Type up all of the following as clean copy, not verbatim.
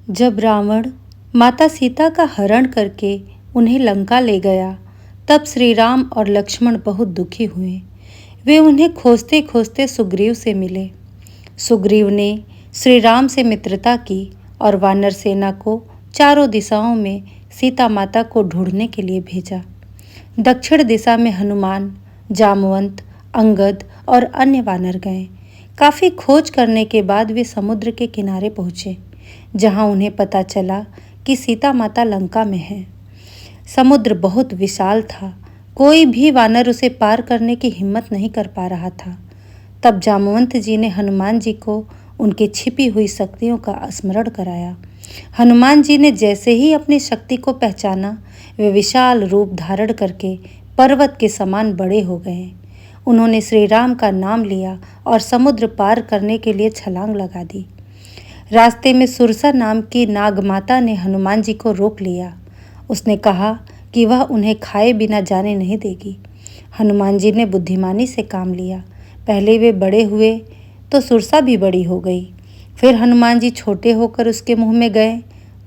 जब रावण माता सीता का हरण करके उन्हें लंका ले गया, तब श्री राम और लक्ष्मण बहुत दुखी हुए। वे उन्हें खोजते खोजते सुग्रीव से मिले। सुग्रीव ने श्री राम से मित्रता की और वानर सेना को चारों दिशाओं में सीता माता को ढूंढने के लिए भेजा। दक्षिण दिशा में हनुमान, जामवंत, अंगद और अन्य वानर गए। काफी खोज करने के बाद वे समुद्र के किनारे पहुंचे, जहां उन्हें पता चला कि सीता माता लंका में है। समुद्र बहुत विशाल था, कोई भी वानर उसे पार करने की हिम्मत नहीं कर पा रहा था। तब जामवंत जी ने हनुमान जी को उनकी छिपी हुई शक्तियों का स्मरण कराया। हनुमान जी ने जैसे ही अपनी शक्ति को पहचाना, वे विशाल रूप धारण करके पर्वत के समान बड़े हो गए। उन्होंने श्री राम का नाम लिया और समुद्र पार करने के लिए छलांग लगा दी। रास्ते में सुरसा नाम की नागमाता ने हनुमान जी को रोक लिया। उसने कहा कि वह उन्हें खाए बिना जाने नहीं देगी। हनुमान जी ने बुद्धिमानी से काम लिया। पहले वे बड़े हुए तो सुरसा भी बड़ी हो गई। फिर हनुमान जी छोटे होकर उसके मुंह में गए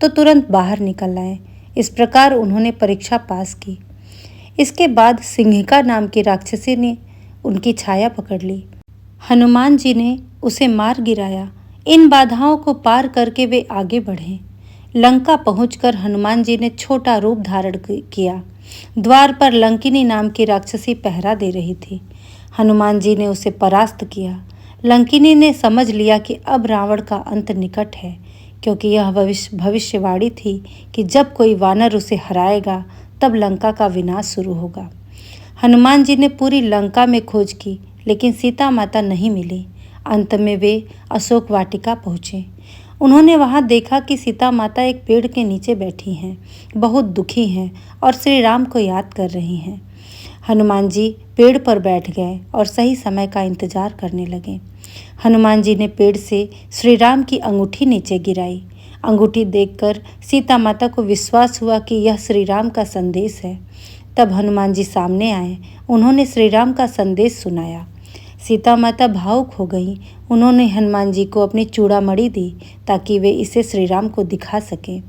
तो तुरंत बाहर निकल आए। इस प्रकार उन्होंने परीक्षा पास की। इसके बाद सिंहिका नाम की राक्षसी ने उनकी छाया पकड़ ली। हनुमान जी ने उसे मार गिराया। इन बाधाओं को पार करके वे आगे बढ़े। लंका पहुंचकर हनुमान जी ने छोटा रूप धारण किया। द्वार पर लंकिनी नाम की राक्षसी पहरा दे रही थी। हनुमान जी ने उसे परास्त किया। लंकिनी ने समझ लिया कि अब रावण का अंत निकट है, क्योंकि यह भविष्यवाणी थी कि जब कोई वानर उसे हराएगा तब लंका का विनाश शुरू होगा। हनुमान जी ने पूरी लंका में खोज की, लेकिन सीता माता नहीं मिली। अंत में वे अशोक वाटिका पहुँचे। उन्होंने वहां देखा कि सीता माता एक पेड़ के नीचे बैठी हैं, बहुत दुखी हैं और श्री राम को याद कर रही हैं। हनुमान जी पेड़ पर बैठ गए और सही समय का इंतजार करने लगे। हनुमान जी ने पेड़ से श्री राम की अंगूठी नीचे गिराई। अंगूठी देखकर सीता माता को विश्वास हुआ कि यह श्री राम का संदेश है। तब हनुमान जी सामने आए। उन्होंने श्री राम का संदेश सुनाया। सीता माता भावुक हो गईं। उन्होंने हनुमान जी को अपनी चूड़ामणि दी ताकि वे इसे श्री राम को दिखा सकें।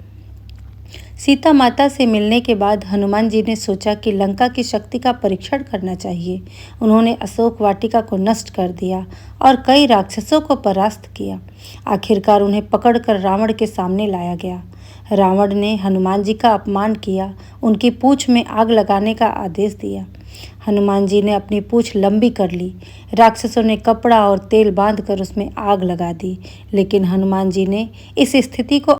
सीता माता से मिलने के बाद हनुमान जी ने सोचा कि लंका की शक्ति का परीक्षण करना चाहिए। उन्होंने अशोक वाटिका को नष्ट कर दिया और कई राक्षसों को परास्त किया। आखिरकार उन्हें पकड़कर रावण के सामने लाया गया। रावण ने हनुमान जी का अपमान किया, उनकी पूंछ में आग लगाने का आदेश दिया। हनुमान जी ने अपनी पूंछ लंबी कर ली। राक्षसों ने कपड़ा और तेल बांधकर उसमें आग लगा दी, लेकिन हनुमान जी ने इस स्थिति को